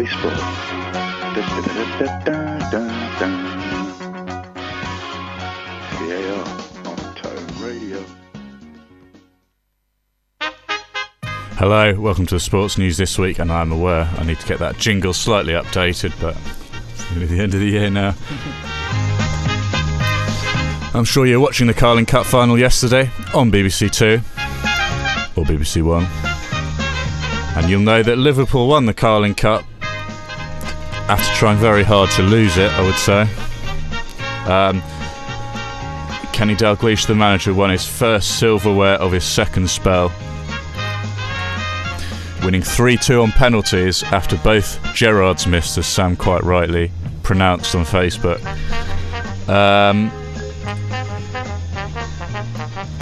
Talk Sport. VAR on Tone Radio. Hello, welcome to the sports news this week, and I'm aware I need to get that jingle slightly updated, but it's nearly the end of the year now. I'm sure you're watching the Carling Cup final yesterday on BBC Two or BBC One, and you'll know that Liverpool won the Carling Cup after trying very hard to lose it, I would say. Kenny Dalglish, the manager, won his first silverware of his second spell, winning 3-2 on penalties after both Gerrards missed, as Sam quite rightly pronounced on Facebook.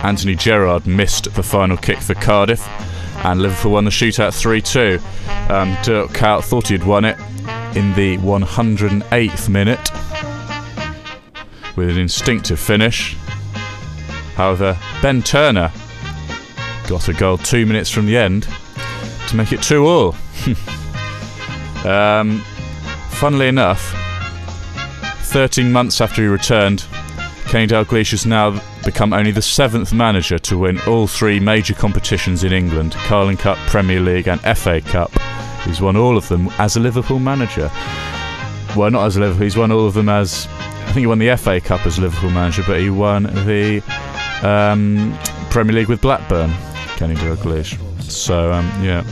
Anthony Gerrard missed the final kick for Cardiff, and Liverpool won the shootout 3-2. Dirk Kuyt thought he'd won it in the 108th minute with an instinctive finish. However, Ben Turner got a goal 2 minutes from the end to make it 2-2. Funnily enough, 13 months after he returned, Kenny Dalglish has now become only the 7th manager to win all 3 major competitions in England: Carling Cup, Premier League and FA Cup. He's won all of them as a Liverpool manager. Well, not as a Liverpool, he's won all of them as... I think he won the FA Cup as Liverpool manager, but he won the Premier League with Blackburn, Kenny Dalglish. So, yeah.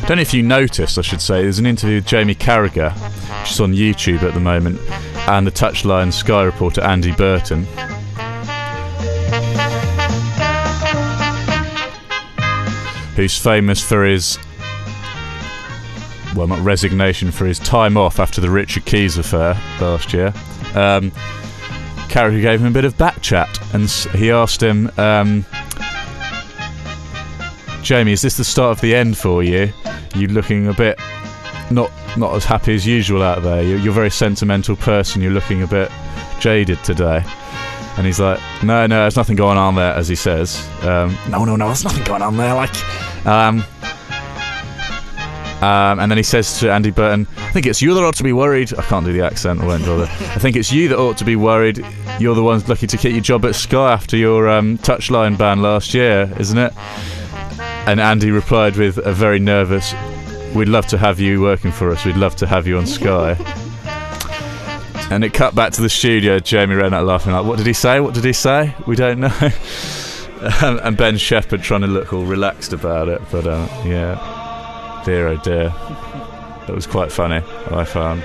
I don't know if you noticed, I should say, there's an interview with Jamie Carragher, which is on YouTube at the moment, and the Touchline Sky reporter Andy Burton. Who's famous for his, well, not resignation, for his time off after the Richard Keys affair last year. Carragher gave him a bit of back chat, and he asked him, Jamie, is this the start of the end for you? You looking a bit not as happy as usual out there. You're a very sentimental person. You're looking a bit jaded today. And he's like, no, there's nothing going on there, as he says. No, there's nothing going on there. And then he says to Andy Burton, I think it's you that ought to be worried. I can't do the accent, I won't bother. I think it's you that ought to be worried. You're the ones lucky to keep your job at Sky after your touchline ban last year, isn't it? And Andy replied with a very nervous, we'd love to have you working for us. We'd love to have you on Sky. And it cut back to the studio. Jamie ran out laughing like, what did he say? We don't know. And Ben Shepherd trying to look all relaxed about it. But yeah, dear oh dear. That was quite funny, I found.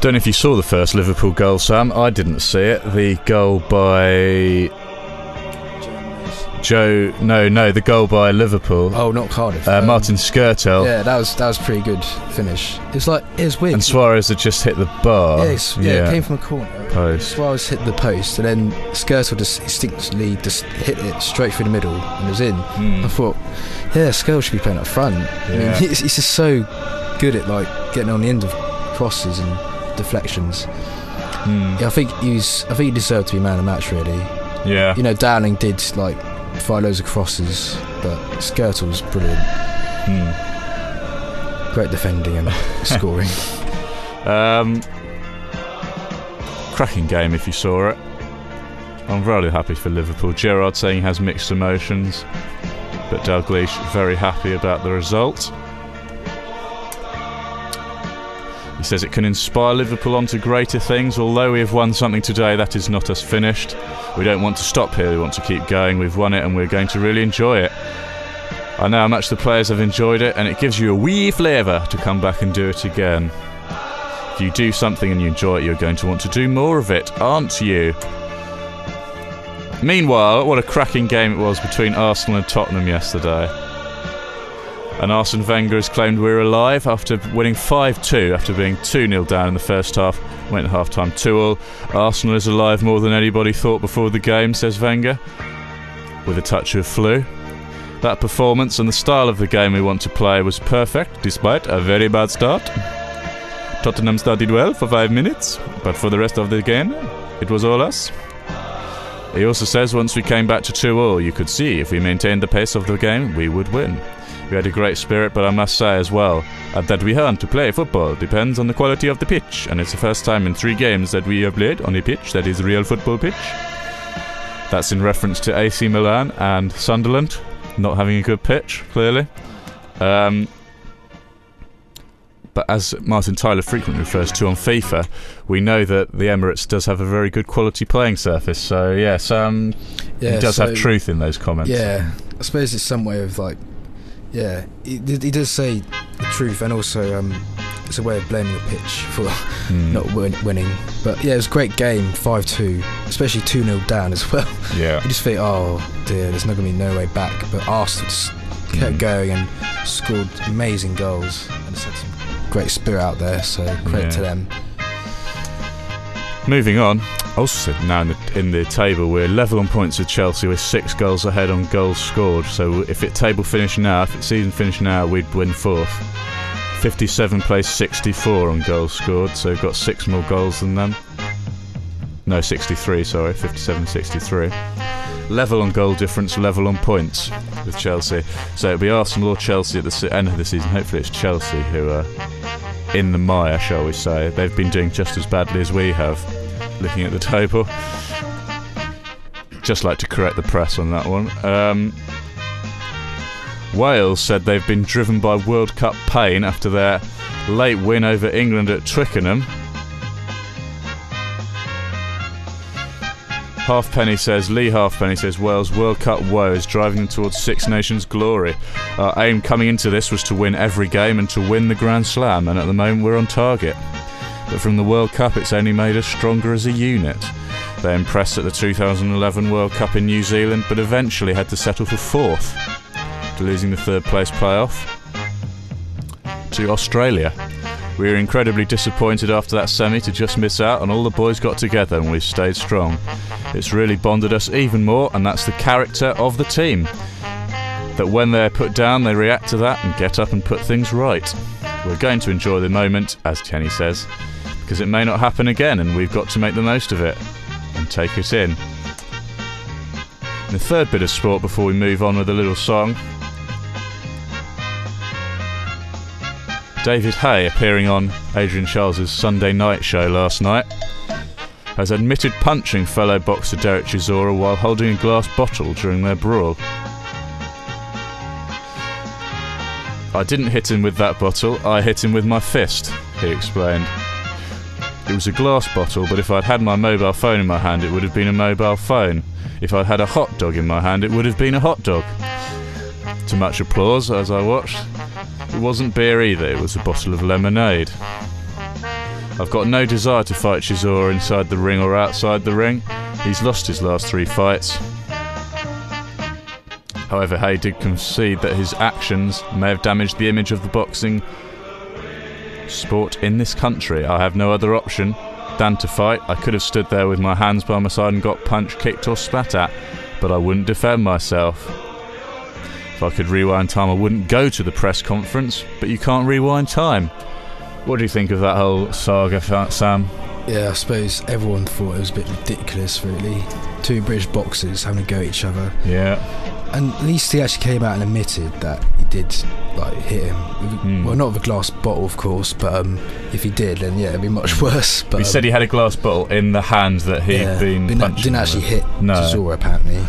Don't know if you saw the first Liverpool goal, Sam. I didn't see it. The goal by the goal by Liverpool. Oh, not Cardiff. Martin Skrtel. Yeah, that was pretty good finish. It was weird. And Suarez had just hit the bar. Yeah, it came from a corner. Post. Suarez hit the post, and then Skrtel just instinctively just hit it straight through the middle, and it was in. I thought, yeah, Skrtel should be playing up front. Yeah. I mean, he's just so good at getting on the end of crosses and deflections. Yeah, I think he deserved to be man of the match, really. Yeah. You know, Downing did fire loads of crosses, but Skrtel was brilliant. Great defending and scoring. Cracking game if you saw it. I'm really happy for Liverpool. Gerrard saying he has mixed emotions, but Dalglish very happy about the result. He says it can inspire Liverpool on to greater things. Although we have won something today, that is not us finished. We don't want to stop here, we want to keep going. We've won it and we're going to really enjoy it. I know how much the players have enjoyed it, and it gives you a wee flavour to come back and do it again. If you do something and you enjoy it, you're going to want to do more of it, aren't you? Meanwhile, what a cracking game it was between Arsenal and Tottenham yesterday. And Arsene Wenger has claimed we're alive after winning 5-2 after being 2-0 down in the first half. Went at half-time 2-2. Arsenal is alive more than anybody thought before the game, says Wenger, with a touch of flu. That performance and the style of the game we want to play was perfect, despite a very bad start. Tottenham started well for 5 minutes, but for the rest of the game, it was all us. He also says once we came back to 2-2, you could see if we maintained the pace of the game, we would win. We had a great spirit, but I must say as well that we learn to play football depends on the quality of the pitch, and it's the first time in 3 games that we have played on a pitch that is a real football pitch. That's in reference to AC Milan and Sunderland not having a good pitch, clearly. But as Martin Tyler frequently refers to on FIFA, we know that the Emirates does have a very good quality playing surface. So yes, he does have truth in those comments. Yeah, I suppose it's some way of like, yeah, he does say the truth, and also it's a way of blaming the pitch for not winning. But yeah, it was a great game, 5-2, especially 2-0 down as well. Yeah, you just think, oh dear, there's not going to be no way back. But Arsenal just kept going and scored amazing goals, and just had some great spirit out there, so credit to them. Moving on, also now in the table, we're level on points with Chelsea. We're 6 goals ahead on goals scored, so if it season finished now, we'd win 4th. 57 plays 64 on goals scored, so we've got 6 more goals than them. No, 63, sorry, 57-63. Level on goal difference, level on points with Chelsea. So it'll be Arsenal or Chelsea at the end of the season. Hopefully it's Chelsea who are in the mire, shall we say. They've been doing just as badly as we have, looking at the table. Just like to correct the press on that one. Wales said they've been driven by World Cup pain after their late win over England at Twickenham. Lee Halfpenny says Wales' World Cup woe is driving them towards Six Nations glory. Our aim coming into this was to win every game and to win the Grand Slam, and at the moment we're on target. But from the World Cup it's only made us stronger as a unit. They impressed at the 2011 World Cup in New Zealand, but eventually had to settle for 4th, after losing the 3rd place playoff to Australia. We were incredibly disappointed after that semi to just miss out, and all the boys got together and we stayed strong. It's really bonded us even more, and that's the character of the team. That when they're put down, they react to that and get up and put things right. We're going to enjoy the moment, as Kenny says, because it may not happen again, and we've got to make the most of it and take it in. The third bit of sport before we move on with a little song. David Hay, appearing on Adrian Charles's Sunday Night Show last night, has admitted punching fellow boxer Derek Chisora while holding a glass bottle during their brawl. I didn't hit him with that bottle, I hit him with my fist, he explained. It was a glass bottle, but if I'd had my mobile phone in my hand, it would have been a mobile phone. If I'd had a hot dog in my hand, it would have been a hot dog. To much applause as I watched. It wasn't beer either, it was a bottle of lemonade. I've got no desire to fight Chisora inside the ring or outside the ring. He's lost his last 3 fights. However, Hay did concede that his actions may have damaged the image of the boxing sport in this country. I have no other option than to fight. I could have stood there with my hands by my side and got punched, kicked or spat at, but I wouldn't defend myself. If I could rewind time, I wouldn't go to the press conference, but you can't rewind time. What do you think of that whole saga, Sam? Yeah, I suppose everyone thought it was a bit ridiculous, really. 2 British boxers having a go at each other. Yeah. And at least he actually came out and admitted that he did hit him. Well, not with a glass bottle, of course, but if he did, then yeah, it'd be much worse. But he said he had a glass bottle in the hand that he'd been punching. Didn't actually hit Chisora, apparently.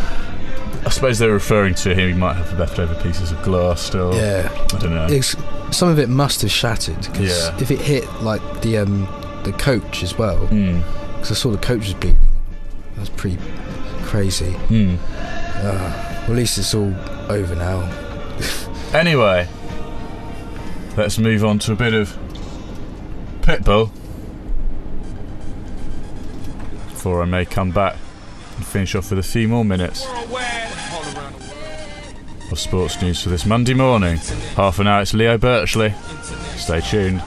I suppose they're referring to him. He might have leftover pieces of glass still. Yeah, I don't know. Some of it must have shattered because if it hit the coach as well, because I saw the coach was bleeding. That's pretty crazy. Well, at least it's all over now. Anyway, let's move on to a bit of Pitbull before I may come back and finish off with a few more minutes of sports news for this Monday morning. Half an hour, it's Leo Birchley. Stay tuned.